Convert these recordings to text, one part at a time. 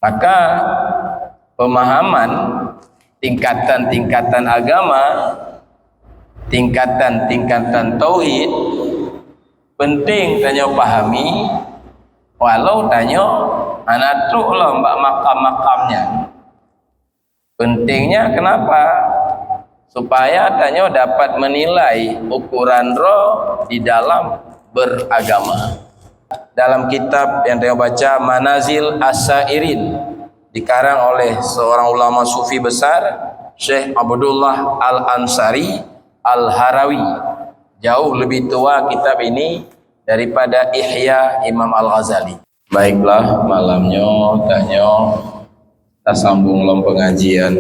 Maka pemahaman tingkatan-tingkatan agama, tingkatan-tingkatan tauhid penting tanyo pahami, walau tanyo anak truk lah mbak makam-makamnya. Pentingnya kenapa? Supaya tanyo dapat menilai ukuran roh di dalam beragama. Dalam kitab yang saya baca, Manazil As-Sairin, dikarang oleh seorang ulama sufi besar, Syekh Abdullah Al-Ansari Al-Harawi. Jauh lebih tua kitab ini daripada Ihya Imam Al-Ghazali. Baiklah, malamnya tanyo kita sambung dalam pengajian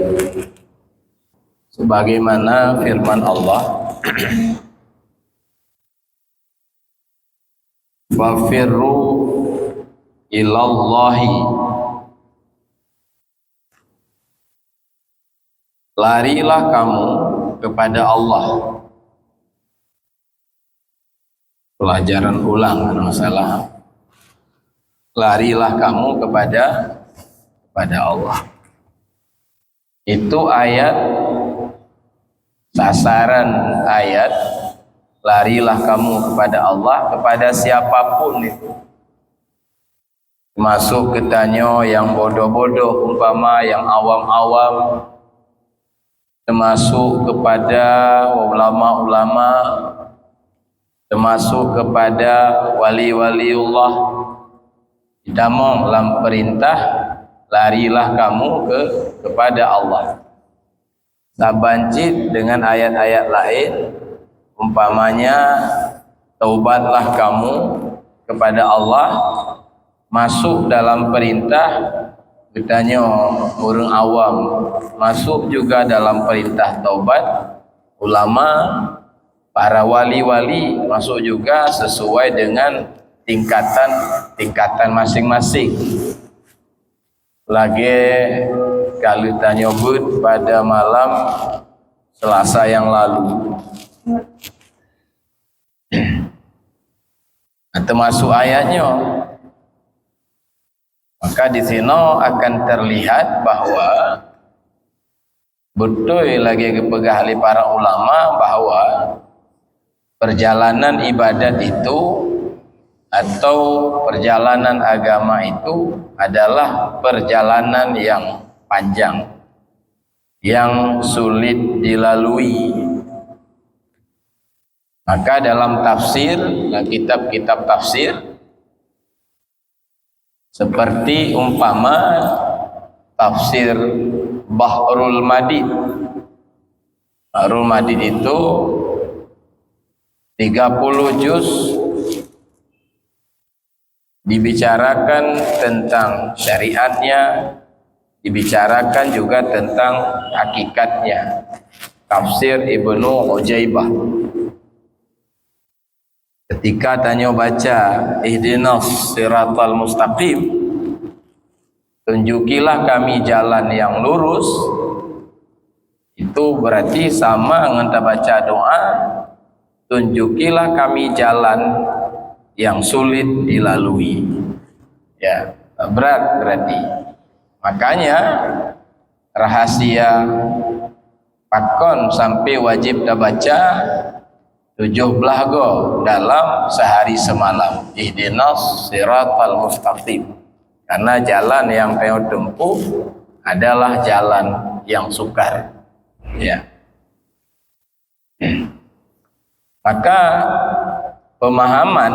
sebagaimana firman Allah, fafirru ilallahi, larilah kamu kepada Allah. Pelajaran ulang masalah. Larilah kamu kepada Allah. Itu ayat, sasaran ayat, larilah kamu kepada Allah, kepada siapapun itu. Masuk ke tanyo yang bodoh-bodoh, umpama yang awam-awam, termasuk kepada ulama-ulama, termasuk kepada wali-waliullah. Ditambah dalam perintah, larilah kamu kepada Allah. Sabancit dengan ayat-ayat lain, umpamanya taubatlah kamu kepada Allah, masuk dalam perintah. Bertanya orang awam, masuk juga dalam perintah taubat. Ulama, para wali-wali masuk juga sesuai dengan tingkatan masing-masing. Lagi kalau tanya bud pada malam Selasa yang lalu, termasuk ayatnya, maka di sini akan terlihat bahwa betul lagi kepegah oleh para ulama bahwa perjalanan ibadat itu atau perjalanan agama itu adalah perjalanan yang panjang, yang sulit dilalui. Maka dalam tafsir, kitab-kitab tafsir, seperti umpama tafsir Bahrul Madid. Bahrul Madid itu 30 juz dibicarakan tentang syariatnya, dibicarakan juga tentang hakikatnya. Tafsir Ibnu Ujaibah. Ketika tanya baca ihdinas siratal mustaqim, tunjukilah kami jalan yang lurus, itu berarti sama dengan baca doa, tunjukilah kami jalan yang sulit dilalui. Ya, berat berarti. Makanya rahasia pakon sampai wajib dah baca 17 go dalam sehari semalam. Ihdinas siratal mustaqim. Karena jalan yang pengen tempuh adalah jalan yang sukar. Ya. Maka pemahaman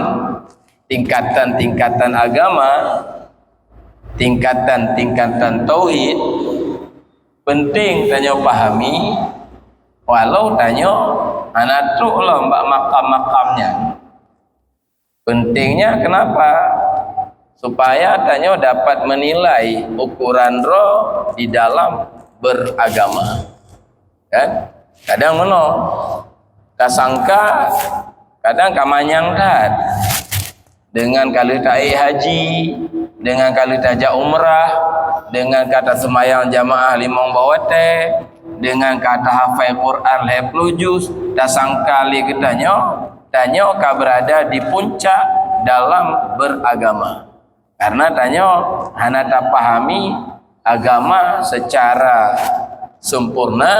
tingkatan-tingkatan agama, tingkatan-tingkatan tauhid penting tanyo pahami, walau tanyo anak truk lah mbak makam-makamnya. Pentingnya kenapa? Supaya tanyo dapat menilai ukuran roh di dalam beragama. Kan? Kadang mana kasangka, kadang kamanyang dah dengan kali ta'i haji, dengan kali tajak umrah, dengan kata semayang jamaah limong bawate, dengan kata hafal Quran 10 juz, dah sangkali kitanya tanyo ka berada di puncak dalam beragama. Karena tanya hana tak pahami agama secara sempurna,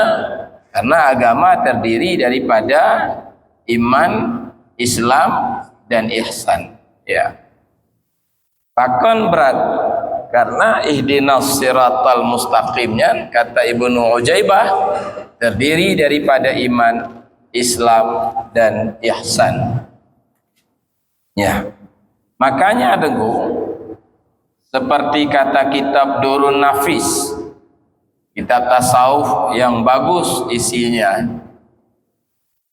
karena agama terdiri daripada iman, Islam dan ihsan. Ya. Bahkan berat karena ihdinas siratal mustaqimnya kata Ibnu Ujaibah terdiri daripada iman, Islam dan ihsan. Ya. Makanya Teguh, seperti kata kitab Durun Nafis, kitab tasawuf yang bagus isinya,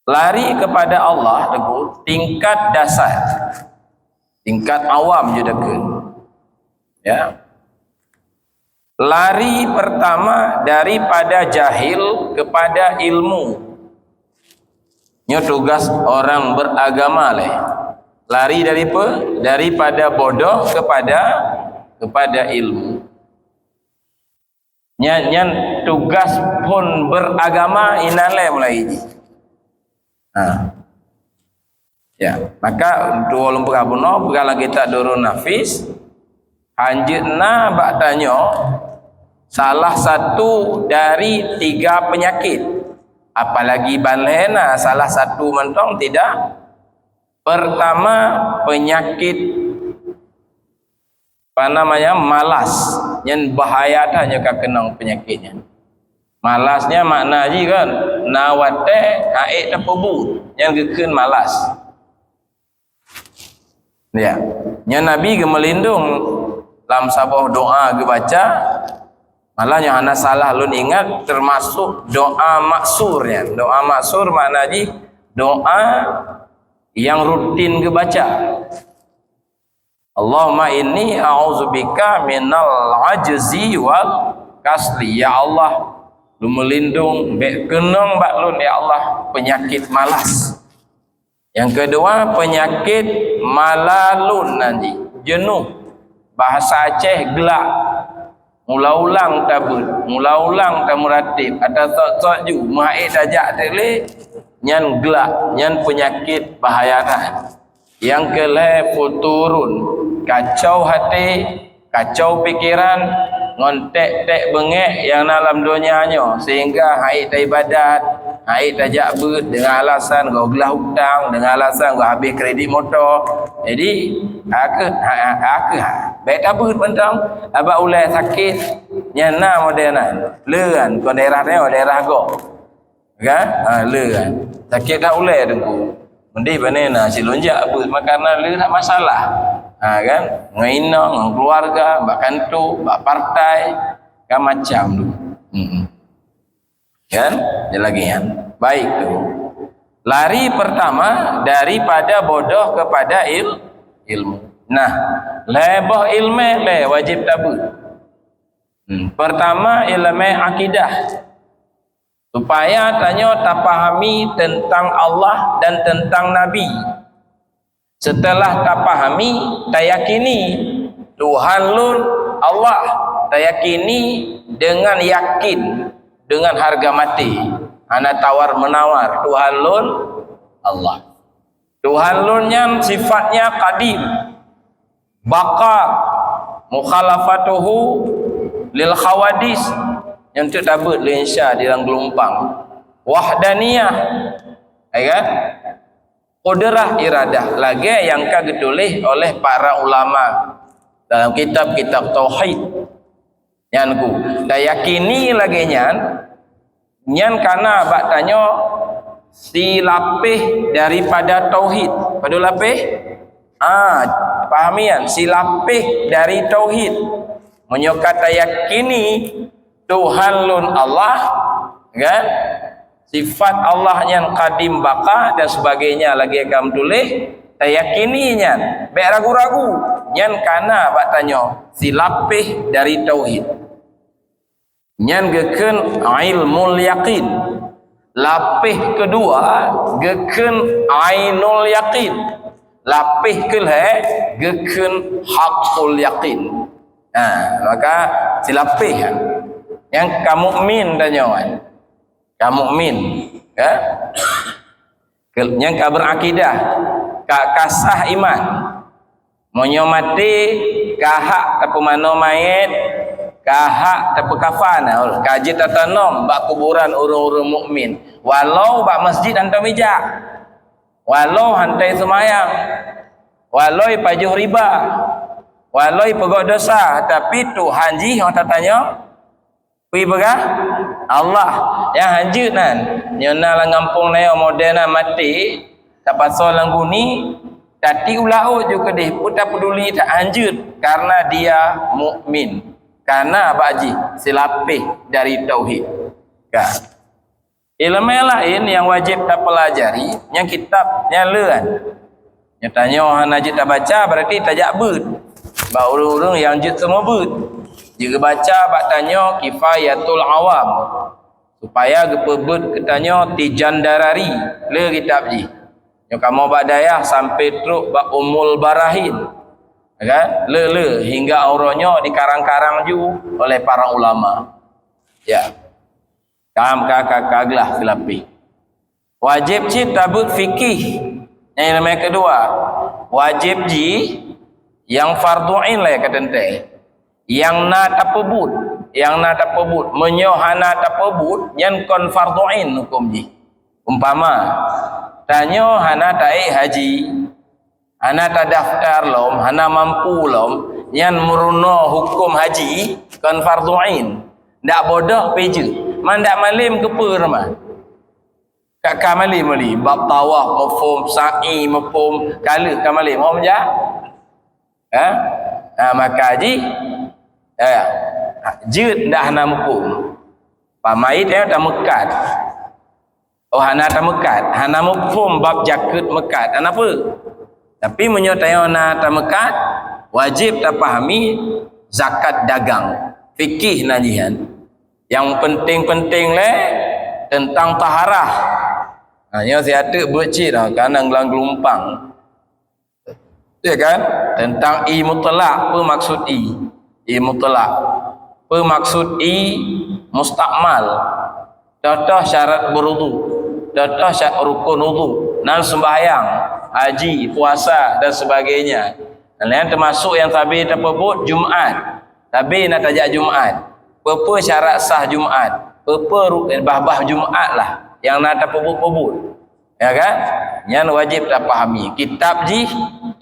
lari kepada Allah Teguh tingkat dasar, tingkat awam je dekat. Ya. Lari pertama daripada jahil kepada ilmu. Ini tugas orang beragama leh. Lari daripada bodoh kepada ilmu. Nyan tugas pun beragama inaleh mulai ini. Ya, maka untuk walaupun kabuno kalau kita Durun Nafis anjeunna bak tanya salah satu dari 3 penyakit, apalagi balena salah satu mentong tidak. Pertama penyakit malas, yang bahaya tanya kenang penyakitnya. Malasnya makna je kan nawate aik tapubu yang gekeun malas. Ya, nya Nabi ge melindung dalam sabah doa ge baca, malahnya ana salah lun ingat termasuk doa maksurnya. Doa maksur makna je doa yang rutin ge baca. Allahumma inni a'udzubika minal ajzi wal kasli. Ya Allah, lu melindung kenang bak lun ya Allah penyakit malas. Yang kedua penyakit malalun nanti, jenuh. Bahasa Aceh gelak. Mula-ulang tabut, mula-ulang tamuratib, ada tok-tok ju, maik dajak tele, nyan gelak, nyan penyakit bahaya kan. Yang kelih futurun, kacau hati, kacau pikiran, ngontek-tek bengek yang dalam dunianya, sehingga haid tak ibadat, haid tak jakbut dengan alasan kau gelah hutang, dengan alasan kau habis kredit motor. Jadi aku baik tabut pentang abak ulai sakit nyana modernan leran ko daerah dia daerah go kan leran sakit dah ulai dengku mendih panena silonjak abut makana le tak masalah kan ngaina ngang keluarga bak kantor bak partai kan macam tu kan dia lagi kan baik tu lari pertama daripada bodoh kepada ilmu. Nah, lebah ilmu le wajib tabut. Pertama ilmu akidah. Supaya tanya tak pahami tentang Allah dan tentang Nabi. Setelah tak pahami, tak yakini Tuhan lun Allah, tak yakini dengan yakin dengan harga mati. Ana tawar menawar Tuhan lun Allah. Tuhan lun yang sifatnya qadim, baqa, mukhalafatuhu lil khawadis, yang tu tabut linsya di dalam gelombang, wahdaniyah, kan? Qudrah iradah lagi yang ditulis oleh para ulama dalam kitab-kitab tauhid. Yang ku dah yakini lagi nyan karena bak tanya si lapih daripada tauhid. Pada lapih pahamian si lapih dari tauhid menyokata yakini Tuhan lun Allah kan, sifat Allah yang qadim baqa dan sebagainya lagi akan tulis tak yakininya baik ragu-ragu nyan kana bak tanya si lapih dari tauhid nyan geken ilmul yaqin. Lapih kedua geken ainul yaqin. Lapih kelih geken haqqul yaqin. Maka si lapih yang kamu mukmin tanyawan. Kamu mukmin ya. Yang ka berakidah, ka kasah iman. Monyo mati kahak tapu mano mayit, kahak tapu kafan, kaji tatanom bak kuburan urung-urung mukmin. Walau bak masjid hantar mijak, walau hantai semayang, walau pajuh riba, walau pegok dosa, tapi Tuhan ji orang tanya, pi begah Allah yang hanjut nan, nyona lang ngampung neo moderna mati, tapasol lang guni. Tadi ulau juga deh, putar peduli tak anjut karena dia mukmin. Karena apa haji? Silapih dari tauhid. Kan? Ilmu lain yang wajib kita pelajari, yang kitabnya leun. Nyatanya orang najib tak baca berarti tajak bud. Ba urung-urung yang jut semua bud. Jika baca bak tanya kifayatul awam. Supaya gepebud ketanya tijandarari le kitab ji. Yang kamu badayah sampai truk bak umul barahin, kan? Le hingga auranya dikarang-karang ju oleh para ulama. Ya, kaglah filapi. Wajib ji tabut fikih. Yang namanya kedua, wajib ji yang fardu ain lah katente. Yang na tapebut, menyohana tapebut yang kon fardu ain hukum ji. Umpama tanyo hana ta'i haji, hana ta daftar lom, hana mampu lom, yang meruno hukum haji kan fardu ain. Ndak bodoh peje, man ndak malim ke perma. Kak kamalim mali, bab tawaf mafhum sa'i mafhum kala kamalim om ja. Maka haji jut ndak hana mafhum. Pamait tak mekat. Oh hana ta mekat, hana mufhum bab jakut mekat. Kenapa? Tapi menyatakan hana ta mekat, wajib ta pahami zakat dagang. Fikih najian. Yang penting-penting le tentang taharah. Hanya saya ada bercik dah kanang gelang gelumpang. Ya kan? Tentang i mutlak, apa maksud i? I mutlak. Apa maksud i mustakmal? Contoh syarat berwudu. Contoh syarat rukun wudu, nan sembahyang, haji, puasa dan sebagainya. Dan yang termasuk yang tabi tersebut Jumaat. Tabi nak tajak Jumaat. Apa syarat sah Jumaat? Apa bah Jumaat lah yang nak tersebut. Ya kan? Yang wajib tak pahami. Kitab ji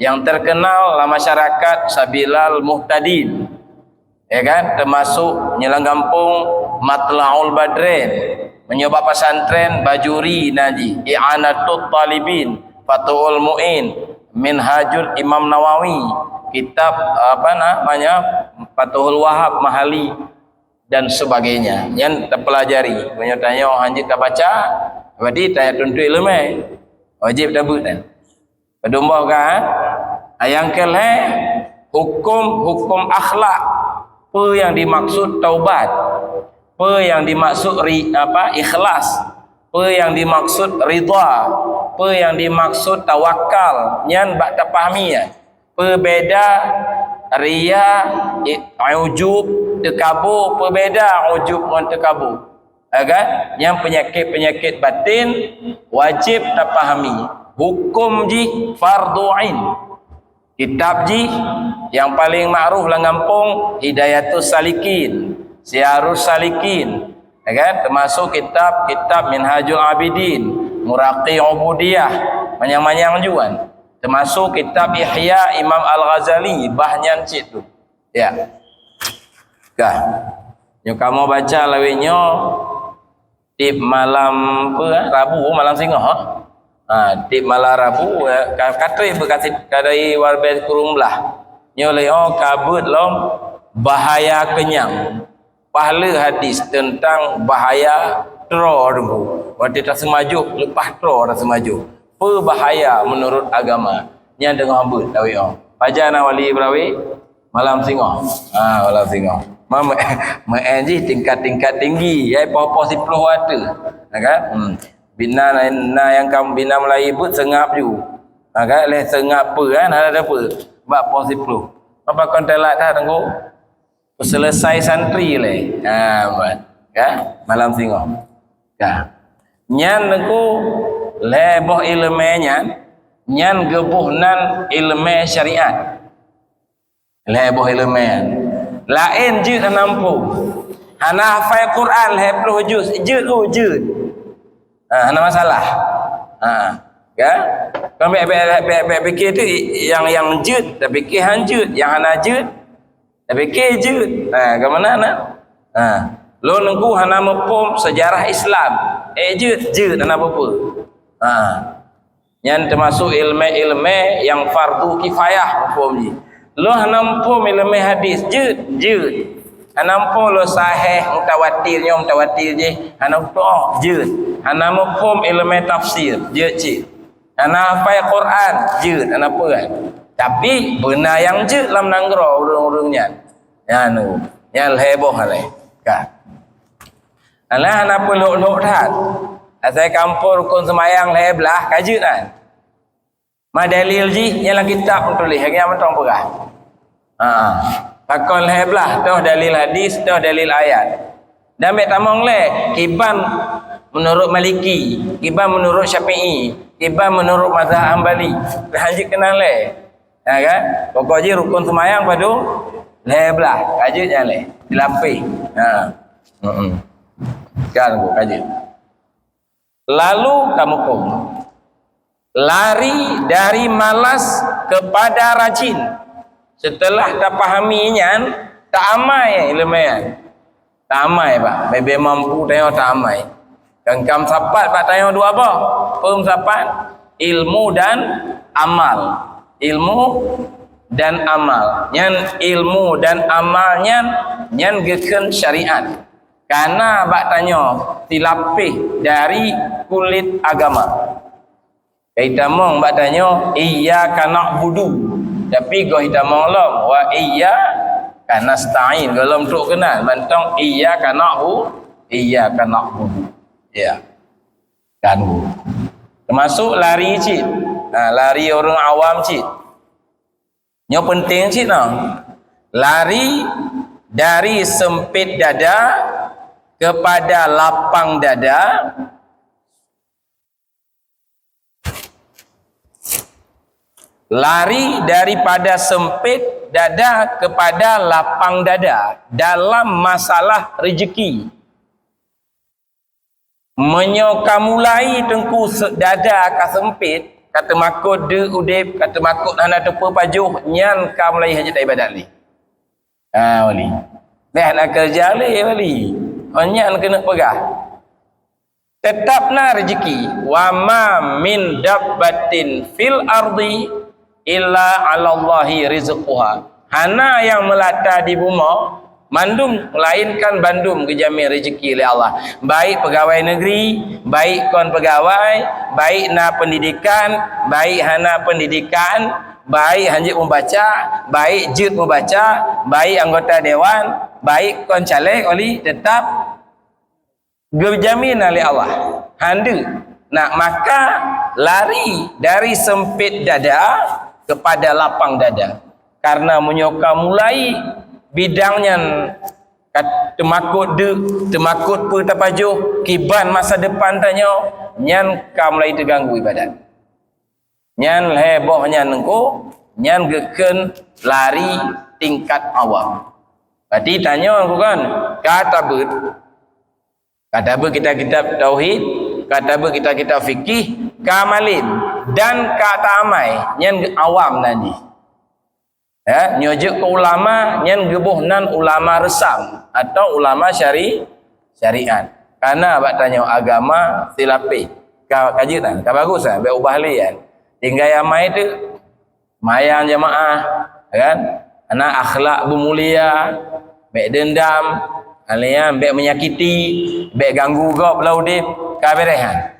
yang terkenal dalam masyarakat Sabilal Muhtadin. Ya kan? Termasuk nyelang kampung Matla'ul Badrin. Menyebab pesantren Bajuri Naji, I'anatul Talibin, Fathul Mu'in, Minhajul Imam Nawawi, kitab apa namanya Fathul Wahab Mahali dan sebagainya yang terpelajari. Menyatanya orang hanjit tak baca, berarti tak tentu ilmu wajib tabut kan. Pedombah kan? Yang kelih hukum akhlak. Apa yang dimaksud taubat? Apa yang dimaksud ikhlas, apa yang dimaksud ridha, apa yang dimaksud tawakal, nyan bak tak pahami ya. Perbeza riya, ujub, tekabur, perbeza ujub dan tekabur. Kan? Yang penyakit-penyakit batin wajib tak pahami. Hukum ji fardu ain. Kitab ji yang paling ma'ruf lah ngampung Hidayatus Salikin, Syiarus Salikin, ya kan? Termasuk kitab Minhajul Abidin, Muraqi Ubudiyah, manyang-manyang juan. Termasuk kitab Ihya Imam Al-Ghazali, bahnyan cik tu. Ya. Kah. Yang kamu baca lawinyo tip malam Rabu, malam Singoh. Tip malam Rabu kata berkasih kadai warbel kurumlah. Nyo leo kabut lom bahaya kenyang. Pahala hadis tentang bahaya tro dulu. Waktu tak semaju lepas tro tak semaju. Berbahaya menurut agama. Nya dengar hambut tahu yo. Pajana wali berawi malam Singoh. Malam Singoh. Mengaji tingkat-tingkat tinggi. Ya popo 10 ada. Kan? Bina yang kamu bina Melayu pun sengap ju. Kan? Leh sengap apa kan? Ada apa? Bak po 10. Apa kontelat dah tengok? Selesai santri le. Kan? Malam Singoh. Kan? Nyan aku leboh ilmu nyan gebuhnan ilmu syariat. Leboh elemen. Lain jud nampu. Hana hafal Quran leh 10 juz. Jud. Hana masalah. Kan? Kau fikir tu yang jud, tak fikir hanjud, yang hana jud, tak fikir jud. Ke mana nak? Lo nunggu hana mempom sejarah Islam. Jud hana apa? Yang termasuk ilmu-ilmu yang fardu kifayah mempom ni. Lo hana mempom ilmu hadis, jud. Hana mempom lo sahih mutawatir je. Hana jud. Hana mempom ilmu tafsir, jud. Hana hafal Quran, jud. Hana apa kan? Tapi benar yang jud dalam nanggro urung-urungnya. Yang heboh halai. Kan? Alah hana peluk-luk dah. Asal kampur rukun semayang belah kajut kan. Ma dalil ji yang kitab tulis hang yang tong perah. Pakon belah tu dalil hadis, tu dalil ayat. Dan mek tamong kiban menurut Maliki, kiban menurut Syafi'i, kiban menurut mazhab Hambali. Haji kenal kan? Pokoknya rukun semayang padu belah kajutnya dilapih. Kan aku kajut. Lalu kamu lari dari malas kepada rajin. Setelah tak fahaminya, tak amai ilmuan. Tak amai pak. Bebe mampu tengok tak amai. Kangkam sapat pak tengok dua apa? Pem sapat ilmu dan amal. Ilmu dan amal. Yang ilmu dan amalnya yang geken syariat. Karena bak tanya dilapih dari kulit agama. Kita mong bak tanya iyyaka na'budu. Tapi go kita mong lo wa iyyaka nasta'in. Kalau untuk kenal bantong iyyaka na'budu. Ya. Kan. Termasuk lari cik. Lari orang awam cik. Yang penting cik lari dari sempit dada kepada lapang dada. Lari daripada sempit dada kepada lapang dada dalam masalah rezeki. Menyokamulai tengku dada ka sempit, kata makut de udip, kata makut hana tepa pajuh, nyan ka mulai hajat ibadat li. Wali. Dah nak kerja li wali. Nyan kena pegah. Tetaplah rezeki. Wa ma min dabbatin fil ardi illa 'alallahi rizquha. Hana yang melata di bumi mandum melainkan bandum kejamin rezeki oleh Allah. Baik pegawai negeri, baik kon pegawai, baik na pendidikan, baik hana pendidikan, baik hanjit membaca, baik jut membaca, baik anggota dewan, baik kon caleg oli tetap berjamin oleh Allah. Handa nak maka lari dari sempit dada kepada lapang dada. Karena menyoka mulai bidangnya temakut pun tapajuh kiban masa depan tanya nyan ka mulai terganggu ibadat. Nyan hebohnya nengko nyan geken lari tingkat awam. Berarti tanya aku kan kata kita kitab tauhid, kata kita fikih, kamalin dan kata amai nyan awam nanti. Nyojek ke ulama nyan gebuhnan ulama resam atau ulama syariat. Karena abak tanya agama silapi. Kaji kan? Bagus ah, be ubah lian. Tinggal amai tu mayang jamaah, kan? Anak akhlak bermulia, be dendam, kalian be menyakiti, be ganggu gop laudip, kaberehan.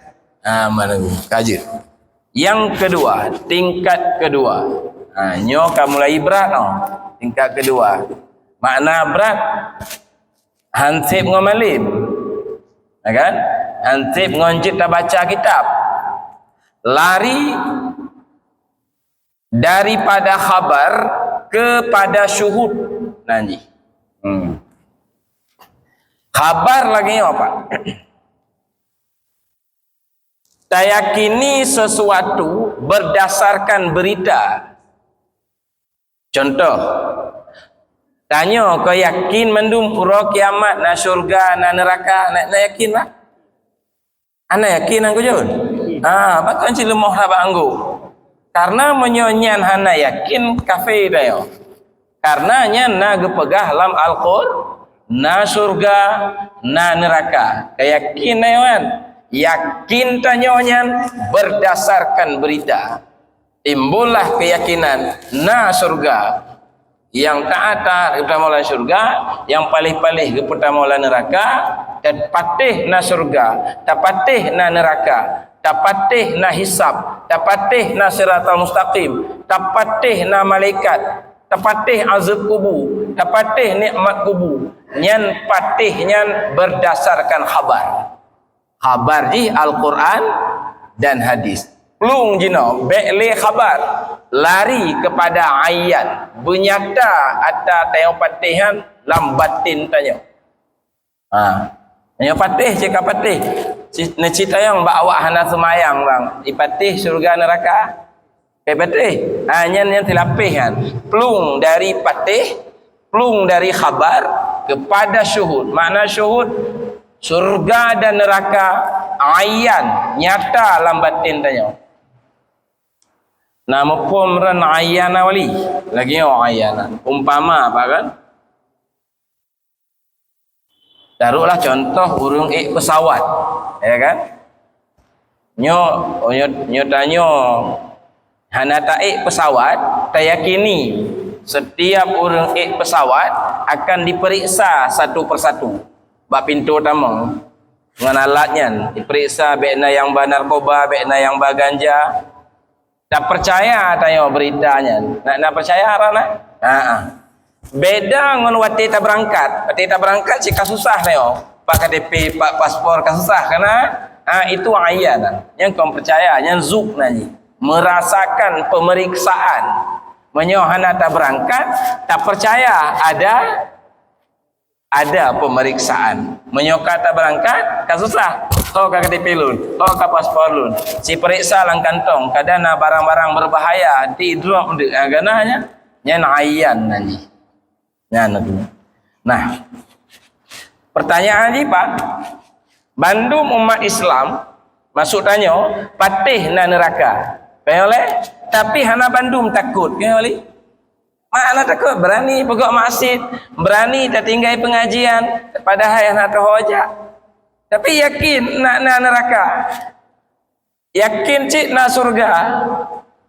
Mana kaji. Yang kedua, tingkat kedua. Nyo kamu mulai berat tingkat kedua. Makna berat hansip ngomalim. Kan? Hansip ngonjit tak baca kitab. Lari daripada khabar kepada syuhud nanti. Khabar lagi apa? Tayakini sesuatu berdasarkan berita. Contoh, Tanya kau yakin mendum pura kiamat na syurga na neraka nak yakin pak? Ana yakin angku jun? Pak kan cilemah lah pak angku. Karena menyonyan hana yakin kafir dah yo. Karena nya na gepegah lam Al-Qur na surga na neraka. Keyakin na kan? Yakin tanyonya berdasarkan berita. Timbullah keyakinan na surga. Yang taat kepada Maula surga, yang palih-palih kepada Maula neraka, dan patih na surga, tak patih na neraka, tak patih na hisab, tak patih na siratal mustaqim, tak patih na malaikat, tak patih azab kubur, tak patih nikmat kubur. Nyan patih nyan berdasarkan khabar. Khabar di Al-Quran dan hadis. Plung jino bekle khabar lari kepada ayat bernyata ada tayang patihan lam batin tanya. Tayang patih cakap patih. Cerita yang bawa hana semayang bang. Ipatih surga neraka. Patih. Yang tilapih kan. Plung dari patih, plung dari khabar kepada syuhud. Makna syuhud surga dan neraka ayan nyata lam batin tanya. Nama pemran ayana wali lagi ayana umpama apa kan, taruhlah contoh urung pesawat ya kan, nyo tanyo hana taik pesawat tayakini setiap urung pesawat akan diperiksa satu persatu bak pintu utama dengan alatnya diperiksa bekna yang ba narkoba, bekna yang ba ganja. Tak percaya tanya beritanya. Nak percaya arana? Beda dengan waktu kita berangkat. Waktu kita berangkat jika susah tanya. Pak KTP, pak paspor kan susah karena itu ayan. Yang kau percaya, yang zuk nanti merasakan pemeriksaan. Menyohana tak berangkat, tak percaya ada pemeriksaan. Menyokat tak berangkat, kan susah. Kau KTP lun, kau paspor lun. Si periksa lang kantong, kadana barang-barang berbahaya di drop de. Gananya nyan ayan nanti. Nah, pertanyaan ni Pak, bandum umat Islam masuk tanya patih na neraka. Oleh tapi hana bandum takut, oleh. Mana takut berani pegok masjid, berani tak tinggal pengajian padahal nak terhojak. Tapi yakin nak neraka. Yakin cik nak surga.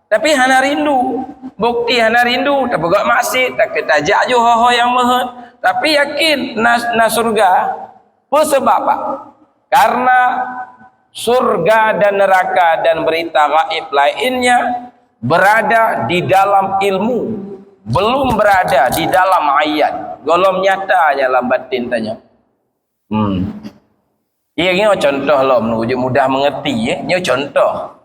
Tapi hana rindu. Bukti hana rindu. Tak pegak masjid. Tak ketajak je ho yang maha. Tapi yakin nak surga. Apa sebab apa? Karena surga dan neraka dan berita gaib lainnya berada di dalam ilmu. Belum berada di dalam ayat. Golom nyata dalam batin tanya. Ini contoh lah menuju mudah mengerti. Ini contoh.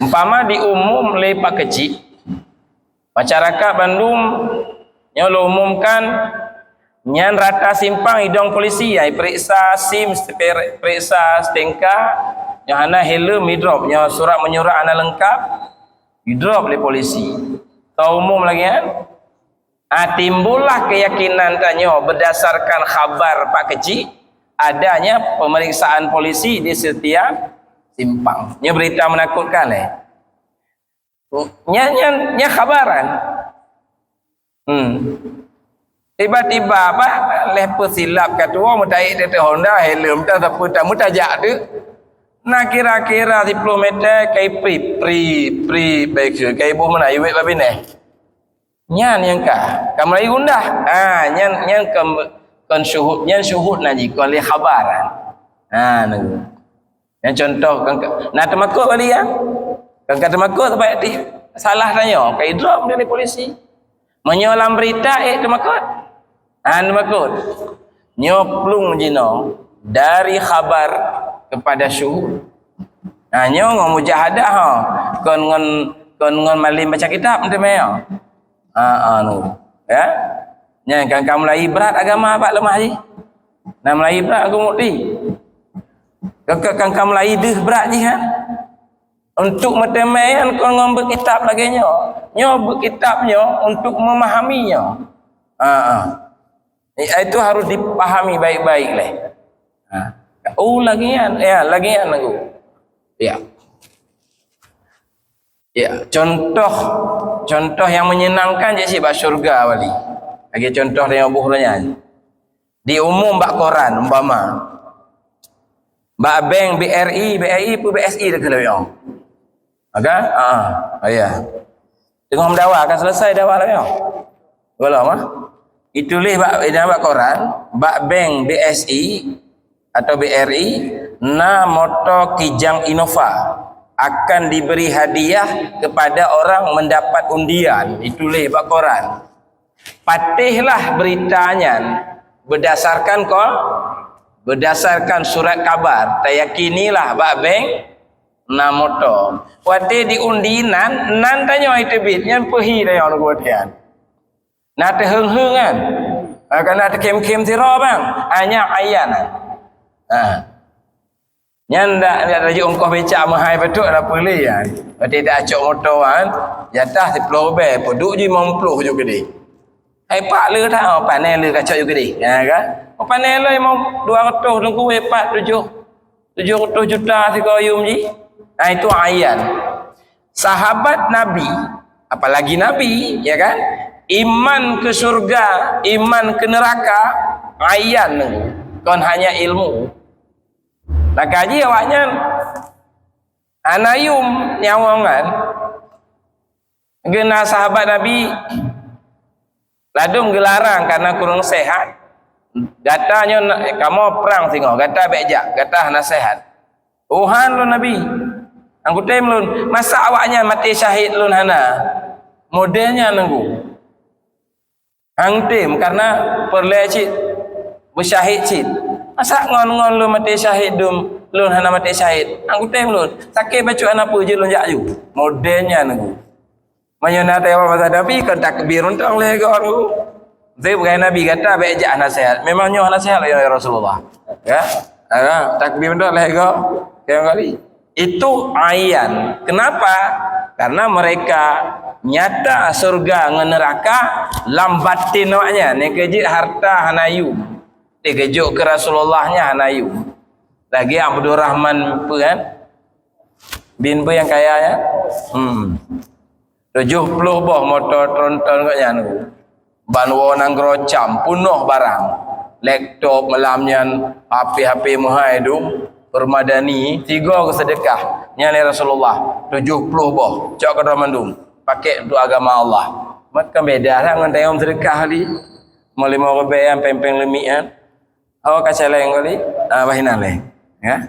Umpama di umum lepak kecil, masyarakat Bandung yang lo umumkan nyan rata simpang hidung polisi, ya periksa SIM, periksa STNK, yang ana helm hidrop, yang surat menyurat ana lengkap, hidrop oleh polisi. Tahu umum lagi kan? Timbullah keyakinan tanya berdasarkan khabar Pak Kecik adanya pemeriksaan polisi di setiap simpang. Nya berita menakutkan nya khabaran. Tiba-tiba apa lepas silap kat tua mutai tete Honda helm tak apa tak mutajak tu. Nah kira-kira 10 meter kai pri baik kai buh mana iwet babi neh. Nyan yang kamu lagi undah. Nyan kon syuhud, nyan syuhud naji kon li khabaran. Yang contoh kan nak temakut kali ya. Kan kata temakut apa di salah tanya, kai drop dari polisi. Menyolam berita temakut. Temakut. Nyoplung jino dari khabar kepada syuhud. Nyo mujahadah kon malim baca kitab macam mana? Ya. Nya kan kamu mulai berat agama apa lemah ni. Nak mulai berat aku mukti. Kan kamu mulai deh berat ni kan. Untuk metemaian kau ngambil kitab lagi nyo berkitabnya untuk memahaminya. Itu harus dipahami baik-baik lah. Lagian aku. Ya. Ya, contoh yang menyenangkan je sibak syurga wali. Lagi contoh yang buhranya. Di umum bak koran umpama. Bak bank BRI pun BSI dah kalau yang. Aga? Ya. Tengok mendawa akan selesai dawa lah yang. Belum Itulah bak koran, bak bank BSI atau BRI na motor Kijang Innova akan diberi hadiah kepada orang mendapat undian. Itulah bak koran. Patihlah beritanya berdasarkan surat kabar. Tayakinilah bak bank na motor. Wate diundinan nan tanya itu bitnya pergi dah yang kemudian. Nak terheng-heng kan? Kena terkem-kem tira bang. Hanya ayan. Nyanda rajuk ongkos becak mahal betul dah boleh kan. Tidak acok motor kan. Jatah 10 lebih, peduk je 50 juga dia. Pak le tak panel le kacau juga dia. Kan? Panel le mau 200 tunggu 700 juta sikayum je. Itu ayan. Sahabat Nabi, apalagi Nabi, ya kan? Iman ke surga, iman ke neraka, ayan kon hanya ilmu. Nak kaji awaknya anayum nyawangan gena sahabat Nabi ladung gelarang karena kurang sehat. Gatanya kamu perang tengok, gata bejak, gata nasihat. Tuhan lu Nabi. Angku tem lun, masa awaknya mati syahid lun hana. Modelnya nunggu. Hang tim karena perlecit bersyahid cit. Masa ngon lu mati syahid lun hana mati syahid. Angku tem lun, sakit bacaan apa je lun jak ju. Modelnya nunggu. Menyana tewa masa Nabi kan takbir untuk lega orang. Saya bukan Nabi kata bejak nasihat. Memangnya nasihat ya Rasulullah. Ya. Takbir untuk lega yang kali. Itu ayan. Kenapa? Karena mereka nyata surga dengan neraka lambatin awaknya. Ni kejit harta hanayu. Dia kejuk ke Rasulullahnya hanayu. Lagi Abdurrahman apa kan? Bin yang kaya ya. 70 boh motor tronton katnya nu. Ban wonang grocam punuh barang. Laptop melamnya HP mahal tu permadani 3 ke sedekah. Nyali Rasulullah 70 boh. Cak ke Ramandum. Pakai untuk agama Allah. Maka beda lah dengan tayang sedekah kali. Mau 5 rupiah pempeng lemian. Awak kasih lain kali. Bahinan lain. Ya.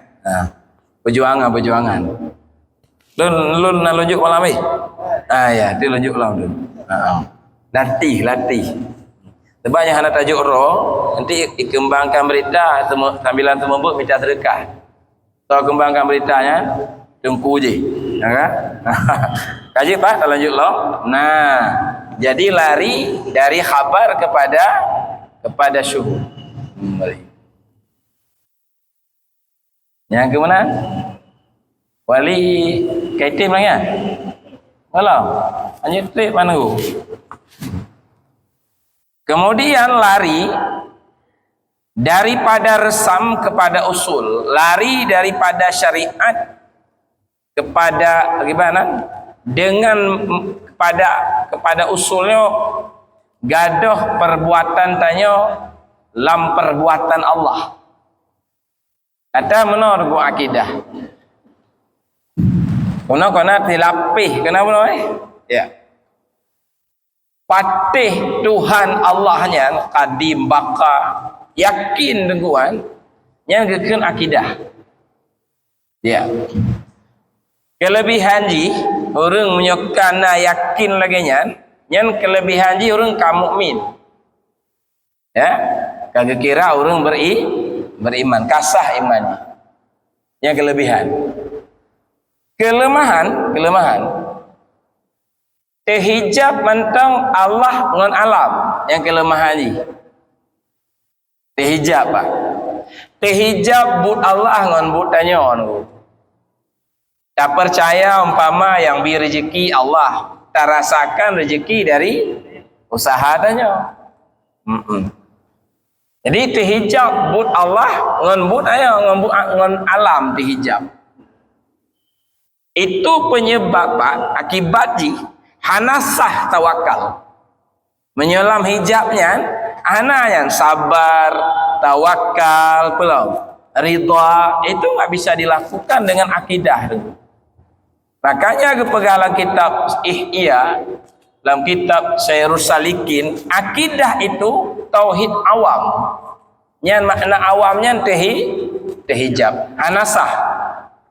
Perjuangan. Lun nak lunjuk malam ni. Ya, dia lunjuk malam tu. Latih. Sebabnya hendak tajuk roh, nanti dikembangkan berita sambilan temumbuk minta sedekah. So kembangkan beritanya, tunggu je. Ya kan? Kaji Pak, kita lanjut loh. Nah, jadi lari dari khabar kepada syuhud. Yang kemana? Wali kaitim lah ya? Malam. Hanya trip mana tu? Kemudian lari daripada resam kepada usul, lari daripada syariat kepada bagaimana? Dengan kepada usulnya gadoh perbuatan tanya lam perbuatan Allah. Kata menor gua akidah. Kena dilapih, kenapa ya. Patih Tuhan Allahnya kadim baka yakin dengan yang gekeun akidah. Ya. Kelebihan ji orang menyokana yakin lagi yang kelebihan ji orang kaum mukmin. Ya. Kagak kira orang beriman, kasah iman. Yang kelebihan. Kelemahan terhijab mentang Allah dengan alam yang kelemahan ni. Terhijab Pak. Terhijab but Allah dengan but tanya tu. Tak percaya umpama yang beri rezeki Allah, tak rasakan rezeki dari usaha tanya. Jadi terhijab but Allah ngan but aya ngan alam terhijab. Itu penyebab akibat hanasah tawakal. Menyelam hijabnya yang sabar, tawakal, ridha itu nggak bisa dilakukan dengan akidah. Makanya kepegala kitab Ihya, dalam kitab Syairus Salikin, akidah itu tauhid awam. Yang makna awamnya terhijab, hanasah,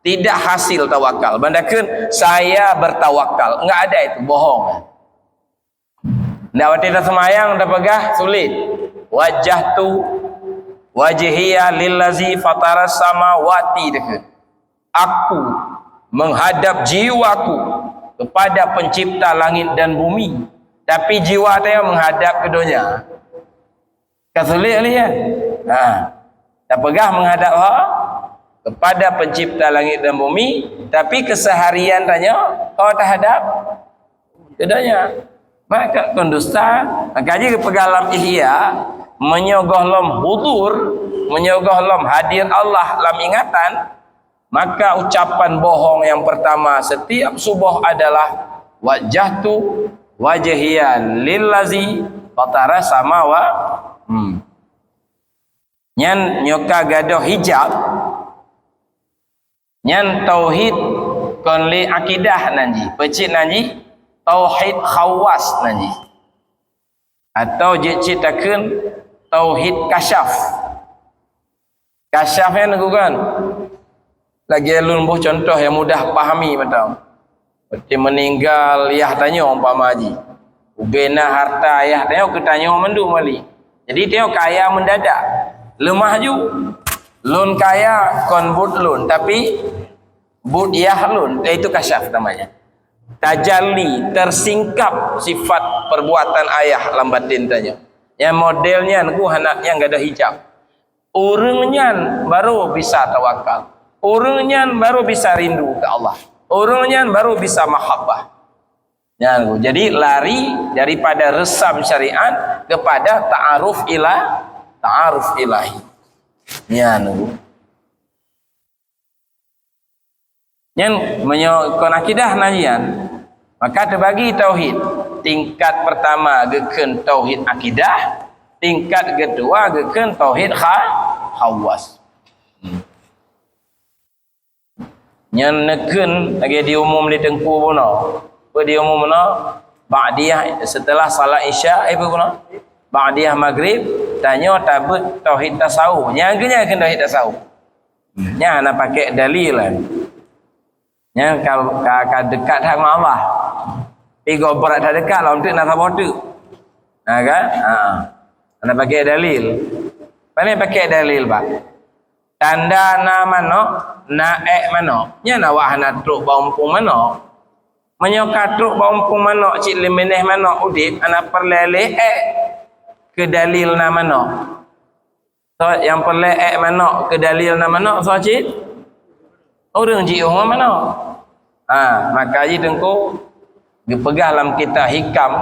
tidak hasil tawakal. Bandakan saya bertawakal, enggak ada itu, bohong. Ndak wati semayang dah pegah sulit. Wajjahtu wajhiya lillazi fataras samawati dekat. Aku menghadap jiwaku kepada pencipta langit dan bumi, tapi jiwa dia menghadap ke dunia. Kasulit ni ya. Tak pegah menghadap kepada pencipta langit dan bumi, tapi keseharian tanya tak hadap ke dunia. Maka kondusta, makanya pegalam Ihya menyogoh lom hudur, menyogoh lom hadir Allah lam ingatan. Maka ucapan bohong yang pertama setiap subuh adalah wajjahtu wajhiyan lillazi fatara samawa. Nyan nyoka gadoh hijab, nyan tauhid konli akidah nanji, pecik nanji tauhid khawas nanji, atau citakan tauhid kasyaf. Kasyaf yang kan lagi alun buh contoh yang mudah pahami betul. Seperti meninggal ayah tanya umpama haji, ubena harta ayah tanya ke tanya mendu mali. Jadi dia kaya mendadak, lemah ju lun kaya kon but lun, tapi but yah lun, itu kasyaf namanya. Tajalli, tersingkap sifat perbuatan ayah lambatin tanya. Yang modelnya aku anaknya enggak ada hijab. Orangnya baru bisa tawakal. Orangnya baru bisa rindu ke Allah. Orangnya baru bisa mahabbah. Jadi lari daripada resam syariat kepada ta'aruf ilahi. Yang menyokong akidah najian, maka terbagi tauhid. Tingkat pertama geken tauhid akidah, tingkat kedua geken tauhid khawas. Yang neken lagi diumum di tengku puno, diumum puno ba'diyah setelah salat isya puno, ba'diyah maghrib tanya tabut tauhid tasawuf. Yang kena tauhid tasawuf. Nya nak pakai dalil lah. Nya kalau dekat sama Allah. Tiga berat dah dekat lah untuk nak sabar tu. Kan? Nak pakai dalil. Pandai pakai dalil pak. Tanda na mano, na mano. Nya nak wah nak truk baumpung mano. Menyokat truk baumpung mano cik lemeneh mano udip anak perleleh ke dalil na mano. So yang perleh mano ke dalil na mano so cik. Orang jiung mana? Maka ji tengku dipegah dalam kitab hikam,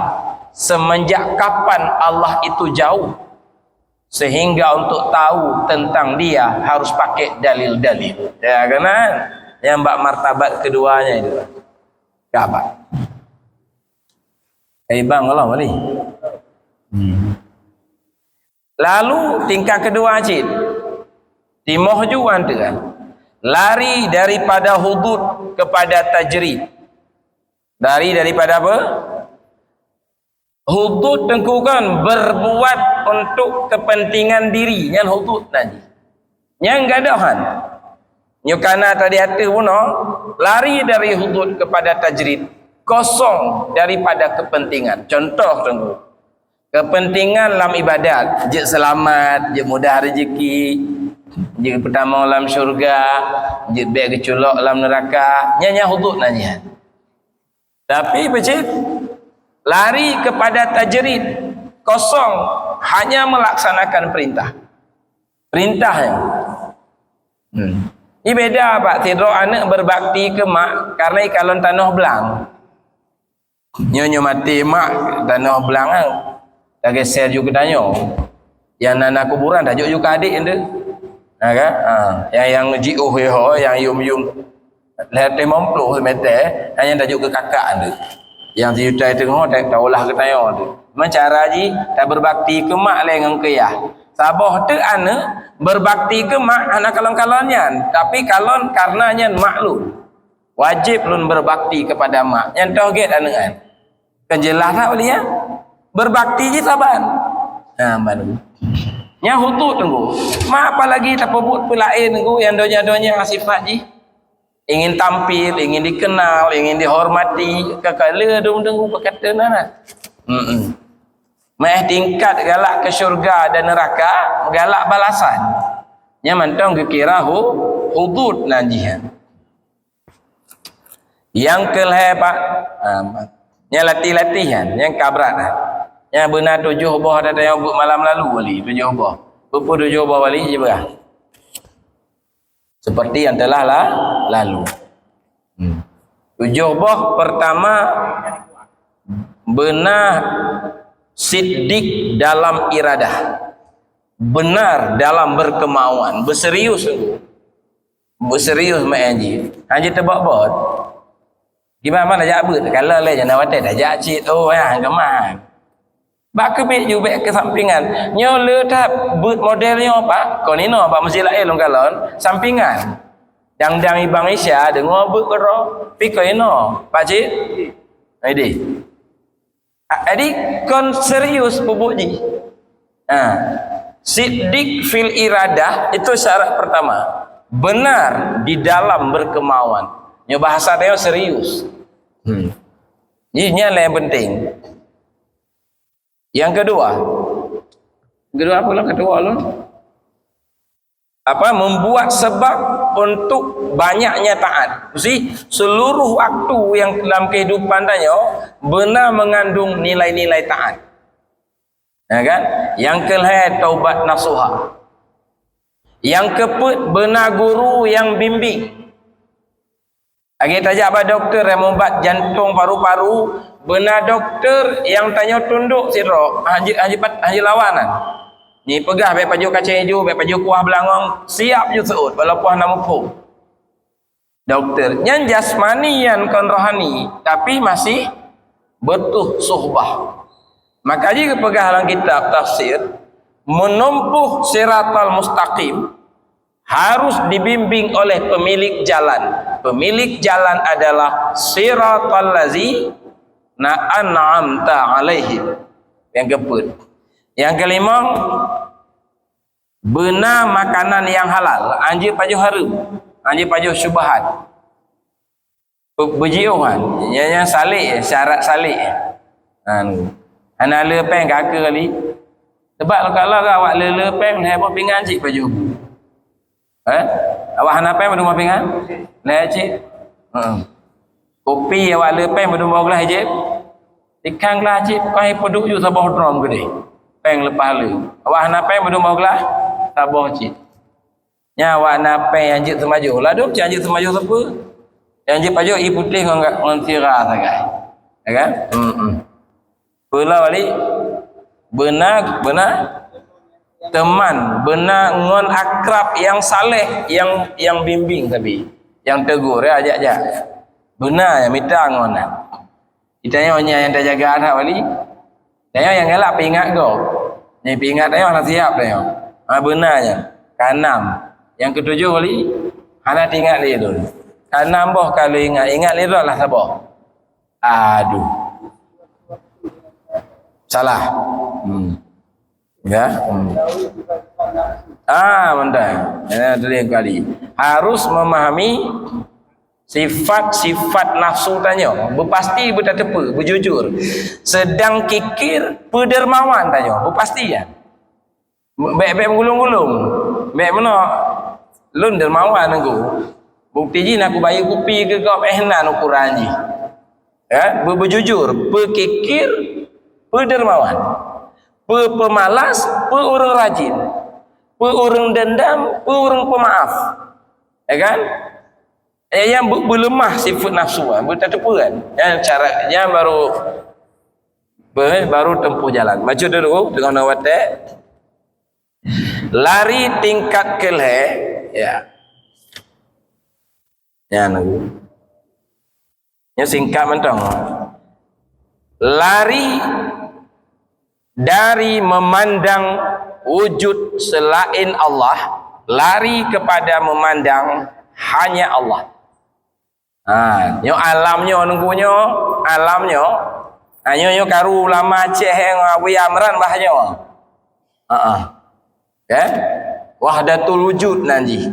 semenjak kapan Allah itu jauh sehingga untuk tahu tentang dia harus pakai dalil-dalil. Ya kan? Yang bab martabat keduanya itu. Apa? Bang Allah ni. Lalu tingkat kedua cik. Timoh juan tu kan. Lari daripada hudud kepada tajrid. Lari daripada apa? Hudud tengku kan berbuat untuk kepentingan diri. Yang hudud tadi. Yang gadahan. Nyukana tadi hati pun lari dari hudud kepada tajrid. Kosong daripada kepentingan. Contoh tengku. Kepentingan dalam ibadat. Je selamat, je mudah rezeki. Jika pertama dalam syurga, jika baik keculok dalam neraka, nyanya hudud nanya. Tapi becik lari kepada tajrid, kosong, hanya melaksanakan perintah. Perintahnya. Ini beda Pak, tidro anak berbakti ke mak karena ikalon tanah belang. Nyonya mati mak tanah belang kan. Dah geser juga tanya. Yang nana kuburan dah juga adik itu. Nah kan? Yang jiuh yang yum leher 50 meter hanya dah juga kakak itu. Yang diutai tengok tak taulah ke tanya tu. Macam cara ji tak berbakti ke mak le dengan keyah. Sabah tu anak berbakti ke mak anak kalon-kalonnya, tapi kalon karenanya maklum. Wajib lun berbakti kepada mak. Yang target anak kan. Kan jelas tak boleh ya? Berbakti je saban. Baru. Yang hutut tunggu. Mak apalagi tak pebut pelain tunggu yang donya-donya sifat ji. Ingin tampil, ingin dikenal, ingin dihormati, kekala tunggu berkata nana. Meh tingkat galak ke syurga dan neraka, galak balasan. Nya mantong kira hudud najihan. Yang keleh Pak, nya latihan, yang kabrat. Yang benar 7 buah ada yang malam lalu wali 7 buah. Berapa 7 buah wali je berah. Seperti yang telah lalu. 7 buah pertama benar siddiq dalam iradah, benar dalam berkemauan, berserius mengaji. Haji tebak-bot. Gimana dah jabut? Kalau le jangan watai dah jacit yang kemah. Bak kebik juga ke sampingan. Nyo le tap but modelnya apa? Kau ni no pak masjid lain long kalon sampingan. Dang ibang Isya dengar but kero. Piko ino, Pak Cik. Jadi kon serius bubuk ji. Siddiq fil iradah itu syarat pertama. Benar di dalam berkemauan. Nyo bahasa dia serius. Ini yang penting. Yang kedua apa lah kedua lo? Membuat sebab untuk banyaknya taat. Mesti seluruh waktu yang dalam kehidupan tanya benar mengandung nilai-nilai taat. Ya kan? Yang kelihatan taubat nasuha. Yang keput benar guru yang bimbing. Lagi tajak pada doktor yang membuat jantung paru-paru, benar doktor yang tanya tunduk sirok haji lawanan. Ni pegah baik baju kacang hijau, baik baju kuah belangong, siap je seut walaupun nak mukul. Doktor yang jasmani yang kon rohani, tapi masih betuh suhbah. Maka jika pegah dalam kitab tafsir menempuh siratal mustaqim harus dibimbing oleh pemilik jalan. Pemilik jalan adalah siratal lazi an'amta alaihim. Yang keempat. Yang kelima, benar makanan yang halal. Anjir paju harum, anjir paju syubhat. Berjiuhan, yang salik, syarat salik. Anak lepeng kakak kali. Sebab kalau awak lepeng, heboh pinggan cik paju. Awak hanapai berdua pingan? Lah cik. Kopi awak lepeng berdua gelas je. Ikan gelas cik kau peduk ju sabah drum gede. Peng lepas lu. Awak hanapai berdua gelas sabah cik. Nya awak hanapai yang cik semaju. Lah duk cik cik semaju siapa? Yang cik paju i putih kau enggak mentira sagai. Ya kan? Pula balik benar teman, benar ngon akrab yang saleh, yang bimbing tapi yang tegur ya ajak benar yang minta ngon ditanya yang dah jaga anak wali tanya yang galak pingat kau ni pingat tanya nak siap tanya benarnya kanam yang ketujuh wali anak ingat dia dulu kanam boh kalau ingat dia lah sabah aduh salah ya benar ya dari kali harus memahami sifat-sifat nafsu tanya berpasti bertetepa berjujur sedang kikir pedermawan tanya berpasti ya baik-baik menggulung-gulung baik mana lun dermawan aku bukti jin aku bayar kopi ke kau ehnan ukuran ji ya berjujur pekikir pedermawan pemalas, orang rajin, orang dendam, orang pemaaf. Ya kan? Yang berlemah sifat nafsu, bertatupu kan? Yang caranya baru tempuh jalan. Baca dulu dengan awate. Lari tingkat kelhe, ya. Ya nunggu. Yang singkat mentong. Lari dari memandang wujud selain Allah, lari kepada memandang hanya Allah. Nyo alamnya nunggunya, alamnya. Nyo karu lama Aceh yang Awi Amran bahnya. Ya. Wahdatul wujud nanti.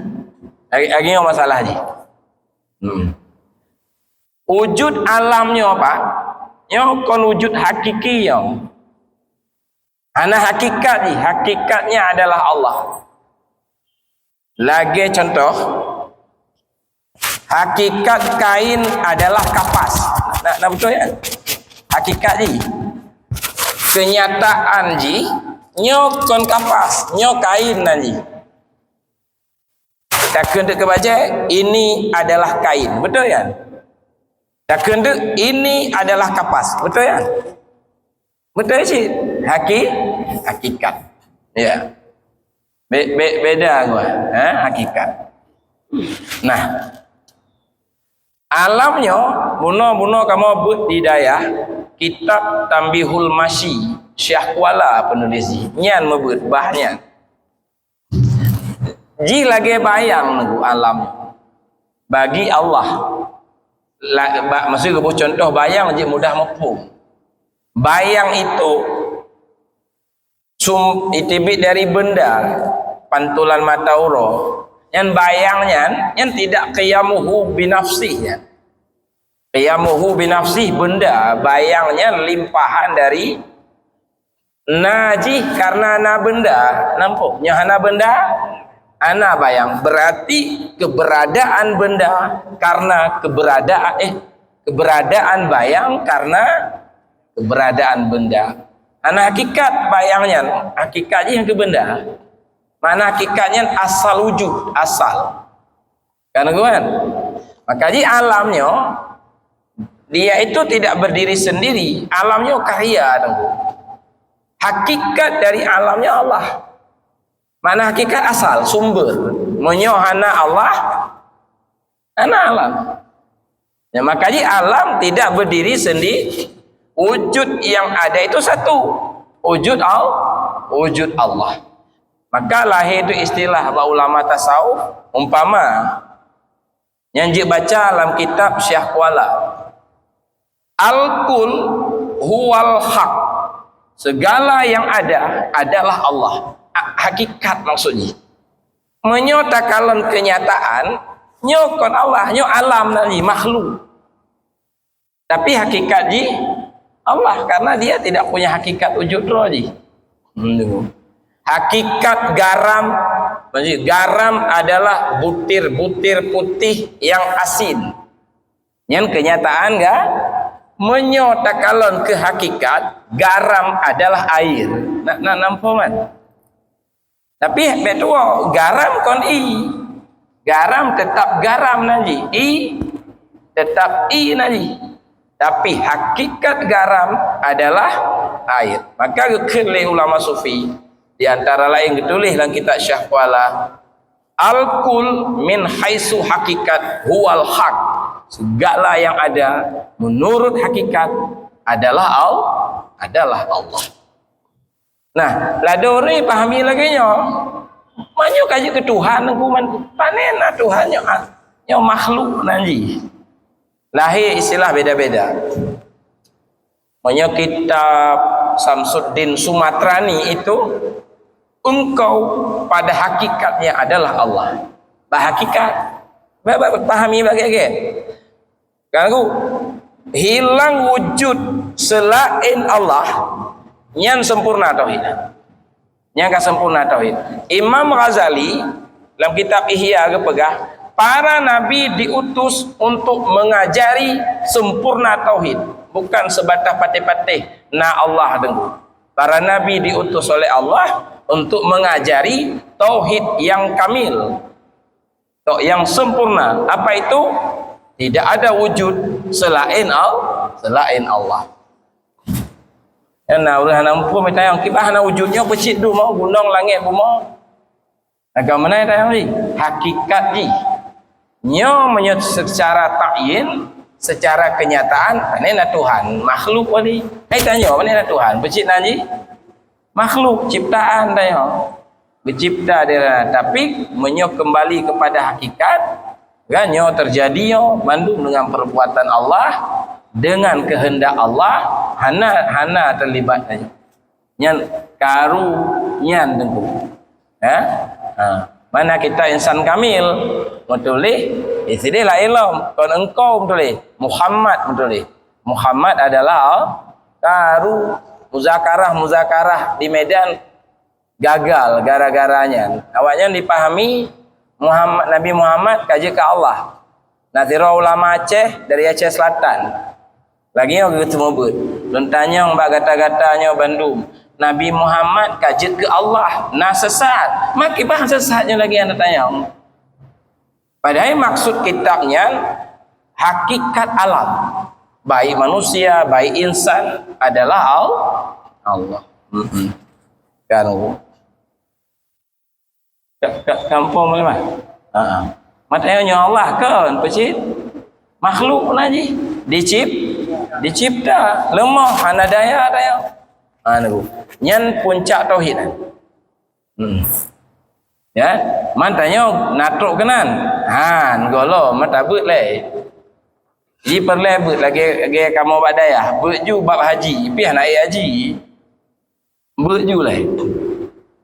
Lagi masalah ni. Wujud alamnya apa? Nyo kon wujud hakiki yo. Ana hakikat ni, hakikatnya adalah Allah. Lagi contoh, hakikat kain adalah kapas. Nak betul ya? Hakikat ni. Kenyataan ji, nyo kon kapas, nyo kain nanti. Tak kena kebaca, ini adalah kain. Betul ya? Tak kena ini adalah kapas. Betul ya? Betul sih. Hakikat. Ya. Beda gua, hakikat. Nah, alamnya buno kamu buat di daya kitab Tambihul Masyi Syekh Kuala penulis nyan mebut bahnya. Ji lagi bayang nunggu alam bagi Allah. Maksud gue contoh bayang je mudah mempung. Bayang itu itibit dari benda pantulan mata uro yang bayangnya yang tidak qiyamuhu binafsihnya. Qiyamuhu binafsih benda bayangnya limpahan dari najih karena ana benda nampak nyahana benda ana bayang berarti keberadaan benda karena keberadaan bayang karena keberadaan benda. Ana hakikat bayangnya, hakikatnya yang ke benda. Mana hakikatnya asal wujud, asal. Kan kan? Makanya alamnya dia itu tidak berdiri sendiri, alamnya karya tunggu. Hakikat dari alamnya Allah. Mana hakikat asal, sumber. Menyohana Allah, ana alam. Ya, makanya alam tidak berdiri sendiri. Wujud yang ada itu satu, wujud Allah. Maka lahir itu istilah ulama tasawuf umpama yang dia baca dalam kitab Syekh Kuala. Al-kul huwal haq. Segala yang ada adalah Allah. Hakikat maksudnya. Menyotakan kenyataan, nyokon Allah, nyok alam nanti makhluk. Tapi hakikat ji Allah karena dia tidak punya hakikat wujud roji. Hakikat garam, garam adalah butir-butir putih yang asin. Yang kenyataan enggak menyotakan ke hakikat garam adalah air. Nak nampak kan? Tapi betul garam kon garam tetap garam nanti. Tetap nanti. Tapi hakikat garam adalah air. Maka oleh ulama sufi di antara lain ditulis dalam kitab Syekh Kuala, al-kul min haisu hakikat huwal haq. Segala yang ada menurut hakikat adalah Allah. Nah, ladori pahami lagi nyo. Manyo kaji ke Tuhan kuman panena Tuhan nyo makhluk nanti. Lahir istilah beda-beda. Makanya kitab Samsuddin Sumatrani itu engkau pada hakikatnya adalah Allah. Hakikat. Pahami bagaimana? Kalau hilang wujud selain Allah, yang sempurna tauhid. Yang sempurna tauhid. Imam Ghazali dalam kitab Ihya kepegah para nabi diutus untuk mengajari sempurna tauhid, bukan sebatas patih-patih na Allah dengku. Para nabi diutus oleh Allah untuk mengajari tauhid yang kamil. tok yang sempurna. Apa itu? Tidak ada wujud selain Allah. Ana urang nampu mai tayang kibah na wujudnya becik du mau gunung langit bumi. Agak mana tayang ni? Hakikat ji. Nyo menyut secara ta'yin, secara kenyataan mana Tuhan, makhluk wali. Ai tanya mana Tuhan? Becik nanti makhluk ciptaan tayang. Bercipta dia, tapi menyo kembali kepada hakikat kan nyo terjadi yo bandung dengan perbuatan Allah, dengan kehendak Allah, hana terlibat aja nyan karu nyan tengku mana kita insan kamil metulih istri lain lom kon engkau metulih Muhammad metulih Muhammad adalah karu muzakarah di Medan gagal gara-garanya. Awaknya dipahami Nabi Muhammad kaji ke Allah. Nazira ulama Aceh dari Aceh Selatan. Lagi yang ketemu but. Lontanya mbak gata-gatanya Bandung. Nabi Muhammad kaji ke Allah. Nah sesat. Maki bah sesatnya lagi yang tanya. Padahal maksud kitabnya hakikat alam. Baik manusia, baik insan adalah Allah. Kan kampung mana? Matanya Allah kan pecit makhluk lagi dicipta lemah hana daya nyan puncak tauhid ya mantanya natruk kenan golo mata but le ji perle but lagi kamu badaya but ju bab haji pi nak haji but ju le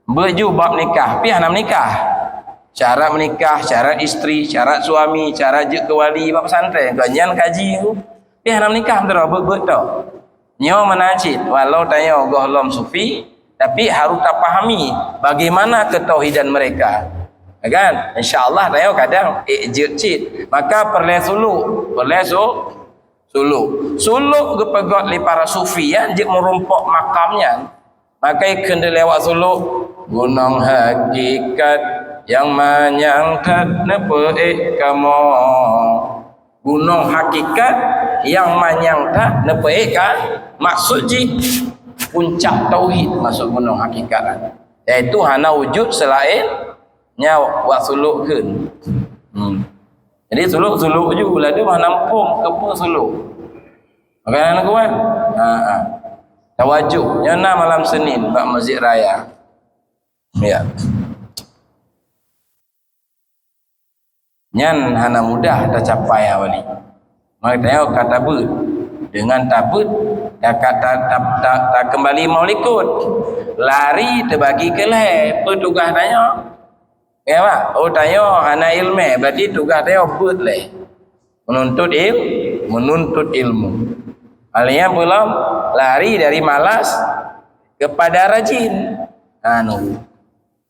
berju bab nikah, piah nak menikah. Cara menikah, cara isteri, cara suami, cara je ke wali bab pesantren. Ganyan kaji tu. Piah nak menikah betul ber tu. Nyo menajid walau tanya golom sufi, tapi harus tak pahami bagaimana ketauhidan mereka. Kan? Insya-Allah tanya kadang ijid. Maka perlu suluk gepegot li para sufi ya, je merumpok makamnya. Maka kena lewat suluk gunung hakikat yang menyangkat nepeik kamu. Gunung hakikat yang menyangkat nepeik kan maksud ji puncak tauhid masuk gunung hakikat. Iaitu hana wujud selain nya wa suluk keun. Jadi suluk-suluk juga lah dia mah nampung kepa suluk. Makanan aku kan? Tawajuh nyana malam Senin bak Masjid Raya. Ya. Nyan hana mudah tercapai awali. Makanya kata but dengan tabut tak kembali mau ikut. Lari terbagi ke le, petugas tanya. Ya pak, tanya hana ilmu, berarti tugas tanya but le. Menuntut ilmu. Halnya belum lari dari malas kepada rajin.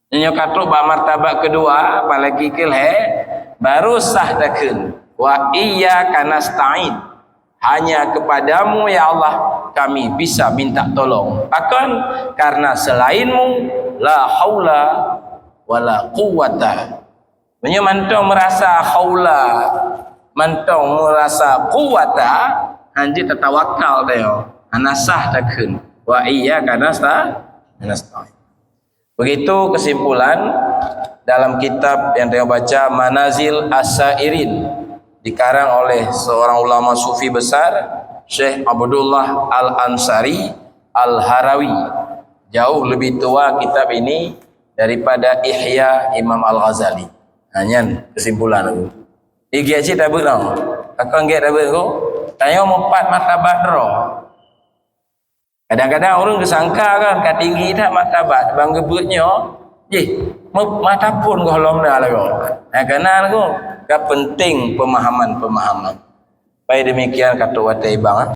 Nyo katruk ba martabat kedua apalagi kelhe baru sah takun wa iyyaka nasta'in, hanya kepadamu ya Allah kami bisa minta tolong. Akan karena selainmu la haula wala quwata. Menyo mantong merasa haula, mantong merasa quwata, anji tertawakal teo anasah takun wa iyyaka nasta'in. Begitu kesimpulan dalam kitab yang saya baca Manazil As-Sairin, dikarang oleh seorang ulama sufi besar Syekh Abdullah Al-Ansari Al-Harawi. Jauh lebih tua kitab ini daripada Ihya Imam Al-Ghazali. Hanya kesimpulan aku. Igi aja tak betul. Aku enggak tak betul. Tanya empat martabat roh. Kadang-kadang orang kesangka kan kat tinggi tak martabat bang gebutnya. Mata pun golong dah lagu. Kenal aku. Penting pemahaman. Baik demikian kata watai bang.